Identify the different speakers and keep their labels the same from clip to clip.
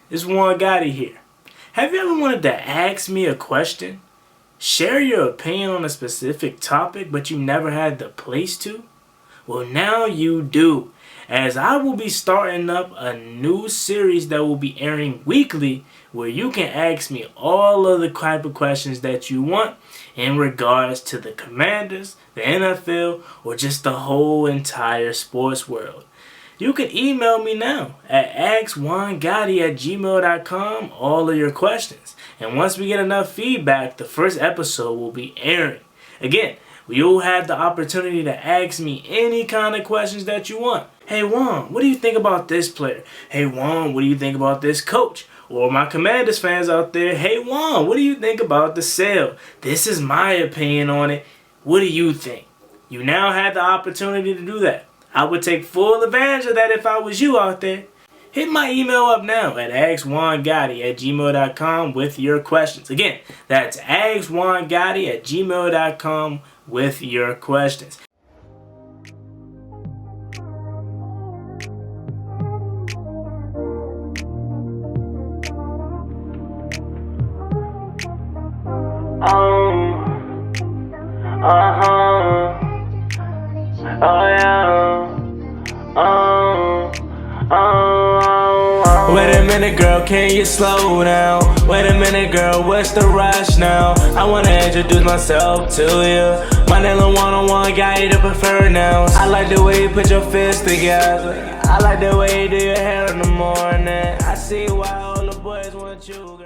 Speaker 1: It's Juan Gotti here. Have you ever wanted to ask me a question? Share your opinion on a specific topic, but you never had the place to? Well, now you do, as I will be starting up a new series that will be airing weekly where you can ask me all of the type of questions that you want in regards to the Commanders, the NFL, or just the whole entire sports world. You can email me now at askjuangottibusiness@gmail.com all of your questions. And once we get enough feedback, the first episode will be airing. Again, you'll have the opportunity to ask me any kind of questions that you want. Hey Juan, what do you think about this player? Hey Juan, what do you think about this coach? Or my Commanders fans out there, hey Juan, what do you think about the sale? This is my opinion on it. What do you think? You now have the opportunity to do that. I would take full advantage of that if I was you out there. Hit my email up now at askjuangottibusiness@gmail.com with your questions. Again, that's askjuangottibusiness@gmail.com with your questions. Wait a minute, girl, can you slow down? Wait a minute, girl, what's the rush now? I wanna introduce myself to you. My name is one-on-one guy, to prefer now. I like the way you put your fists together. I like the way you do your hair in the morning. I see why all the boys want you, girl.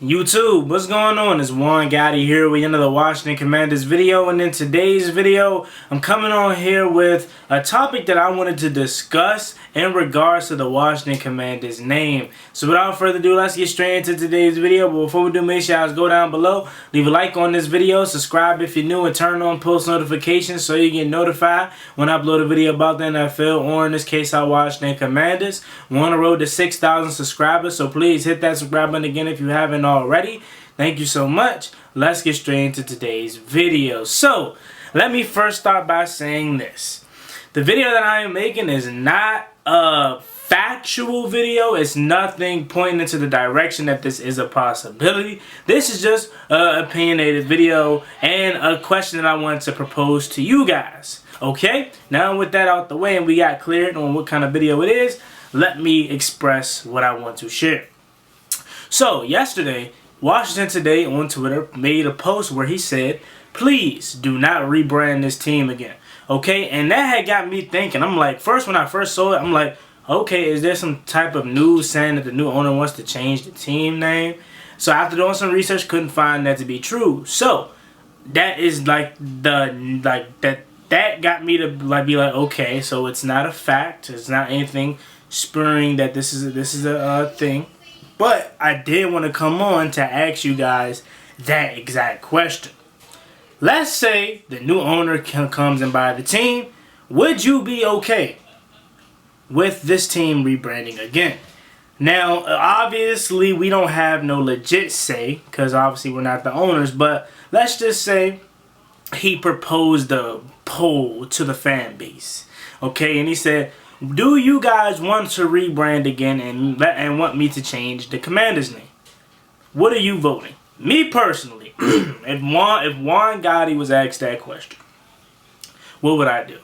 Speaker 1: YouTube, what's going on? It's Juan Gotti here with another Washington Commanders video, and in today's video I'm coming on here with a topic that I wanted to discuss in regards to the Washington Commanders name. So without further ado, let's get straight into today's video. But before we do, make sure you guys go down below, leave a like on this video, subscribe if you're new, and turn on post notifications so you get notified when I upload a video about the NFL, or in this case our Washington Commanders. We're on the road to 6,000 subscribers, so please hit that subscribe button again if you haven't already. Thank you so much. Let's get straight into today's video. So let me first start by saying this. The video that I am making is not a factual video. It's nothing pointing into the direction that this is a possibility. This is just an opinionated video and a question that I wanted to propose to you guys. Okay? Now with that out the way and we got cleared on what kind of video it is, let me express what I want to share. So yesterday, Washington Today on Twitter made a post where he said, please do not rebrand this team again. Okay, and that had got me thinking. I'm like, when I first saw it, I'm like, okay, is there some type of news saying that the new owner wants to change the team name? So after doing some research, couldn't find that to be true. So that is like that got me to be like, okay, so it's not a fact. It's not anything spurring that this is a thing. But I did want to come on to ask you guys that exact question. Let's say the new owner comes and buy the team. Would you be okay with this team rebranding again? Now, obviously, we don't have no legit say, because obviously we're not the owners, but let's just say he proposed a poll to the fan base. Okay, and he said, do you guys want to rebrand again and want me to change the Commanders name? What are you voting? Me personally, if Juan Gotti was asked that question, what would I do?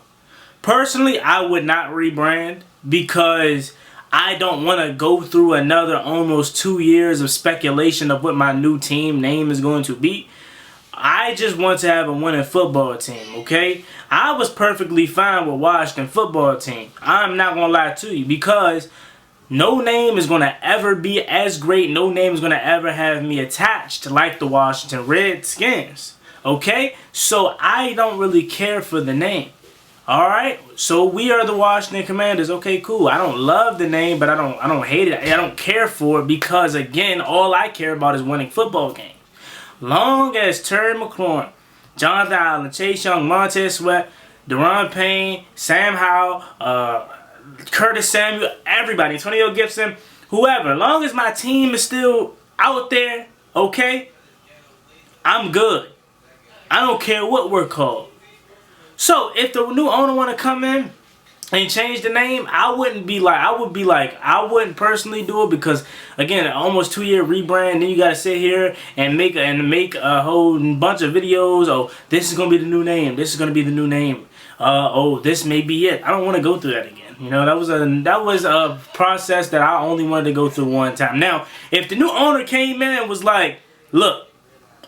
Speaker 1: Personally, I would not rebrand because I don't want to go through another almost 2 years of speculation of what my new team name is going to be. I just want to have a winning football team, okay? I was perfectly fine with Washington football team. I'm not going to lie to you, because no name is going to ever be as great. No name is going to ever have me attached like the Washington Redskins, okay? So I don't really care for the name. All right, so we are the Washington Commanders. Okay, cool. I don't love the name, but I don't hate it. I don't care for it because, again, all I care about is winning football games. Long as Terry McLaurin, Jonathan Allen, Chase Young, Montez Sweat, Deron Payne, Sam Howell, Curtis Samuel, everybody, Antonio Gibson, whoever, long as my team is still out there, okay, I'm good. I don't care what we're called. So if the new owner want to come in
Speaker 2: and change the name, I wouldn't personally do it, because again, almost 2-year rebrand, then you gotta sit here and make a whole bunch of videos. Oh, this is gonna be the new name. This is gonna be the new name. Oh, this may be it. I don't want to go through that again. You know, that was a process that I only wanted to go through one time. Now, if the new owner came in and was like, look,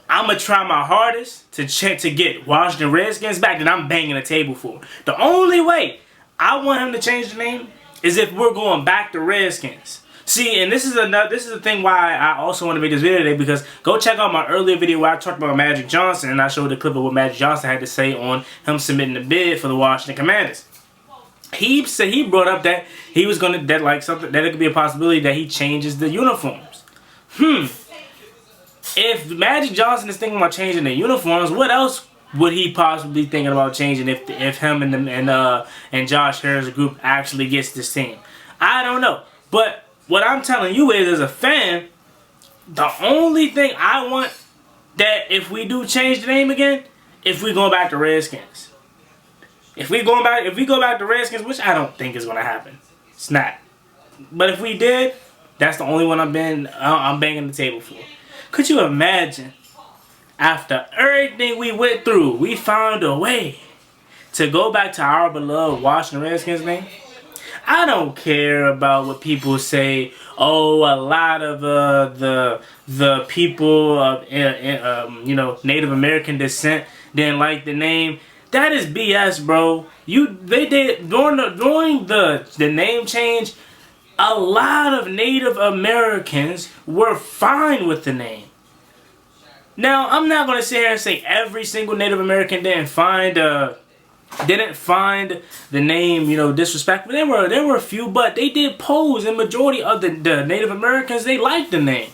Speaker 2: I'm gonna try my hardest to get Washington Redskins back, then I'm banging the table for it. The only way I want him to change the name is if we're going back to Redskins. See, and this is the thing why I also want to make this video today, because go check out my earlier video where I talked about Magic Johnson, and I showed a clip of what Magic Johnson had to say on him submitting the bid for the Washington Commanders. He brought up that he was gonna that it could be a possibility that he changes the uniforms. If Magic Johnson is thinking about changing the uniforms, what else would he possibly thinking about changing if him and Josh Harris' group actually gets this team? I don't know. But what I'm telling you is, as a fan, the only thing I want that if we do change the name again, if we go back to Redskins. If we go back to Redskins, which I don't think is gonna happen. It's not. But if we did, that's the only one I'm banging the table for. Could you imagine? After everything we went through, we found a way to go back to our beloved Washington Redskins name. I don't care about what people say. Oh, a lot of the people of Native American descent didn't like the name. That is BS, bro. They did during the name change. A lot of Native Americans were fine with the name. Now, I'm not going to sit here and say every single Native American didn't find the name, disrespectful. There were a few, but they did pose, and majority of the Native Americans, they liked the name.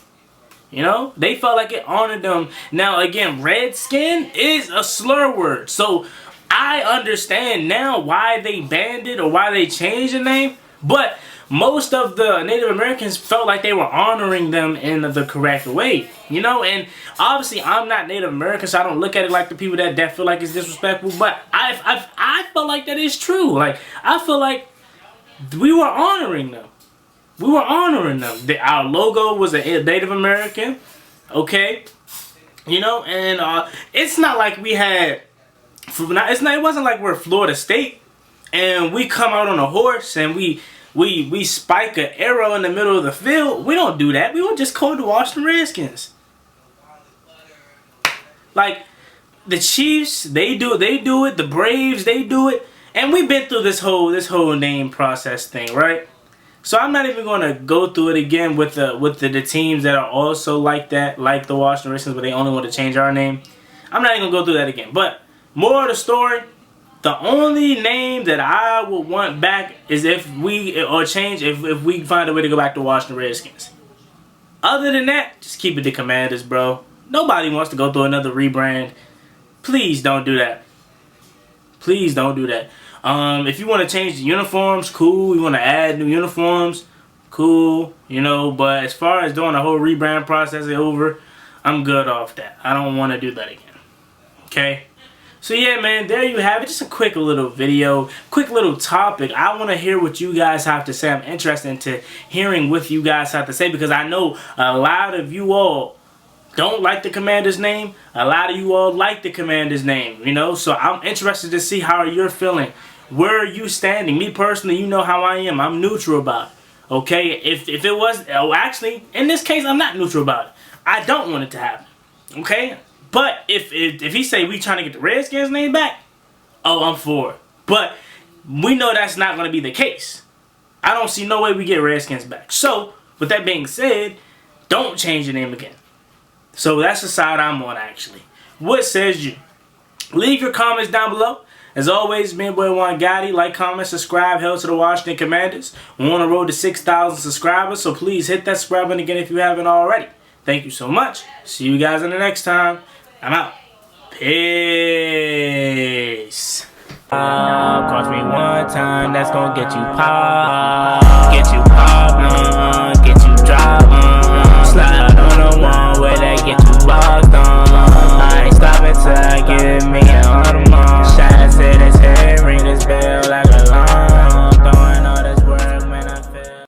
Speaker 2: They felt like it honored them. Now, again, Redskin is a slur word, so I understand now why they banned it or why they changed the name, but most of the Native Americans felt like they were honoring them in the correct way, and obviously I'm not Native American, so I don't look at it like the people that feel like it's disrespectful, but I feel like that is true. Like, I feel like we were honoring them. We were honoring them. Our logo was a Native American, okay, and it's not like we had, it wasn't like we're Florida State and we come out on a horse and we spike an arrow in the middle of the field. We don't do that. We don't just call the Washington Redskins. Like, the Chiefs, they do it. The Braves, they do it. And we've been through this whole name process thing, right? So I'm not even gonna go through it again with the teams that are also like that, like the Washington Redskins, but they only want to change our name. I'm not even gonna go through that again. But more of the story. The only name that I would want back is if we find a way to go back to Washington Redskins. Other than that, just keep it the Commanders, bro. Nobody wants to go through another rebrand. Please don't do that. Please don't do that. If you want to change the uniforms, cool. You want to add new uniforms, cool. But as far as doing the whole rebrand process over, I'm good off that. I don't want to do that again. Okay? So yeah, man, there you have it. Just a quick little video, quick little topic. I want to hear what you guys have to say. I'm interested into hearing what you guys have to say, because I know a lot of you all don't like the Commander's name. A lot of you all like the Commander's name, So I'm interested to see how you're feeling. Where are you standing? Me personally, you know how I am. I'm neutral about it. Okay? If it was, actually, in this case, I'm not neutral about it. I don't want it to happen. Okay? But if he say we trying to get the Redskins name back, oh, I'm for it. But we know that's not going to be the case. I don't see no way we get Redskins back. So, with that being said, don't change the name again. So that's the side I'm on, actually. What says you? Leave your comments down below. As always, me and boy Juan Gotti. Like, comment, subscribe. Hail to the Washington Commanders. We're on the road to 6,000 subscribers, so please hit that subscribe button again if you haven't already. Thank you so much. See you guys in the next time. I'm out. Peace. Cross me one time, that's gonna get you popped. Get you popped.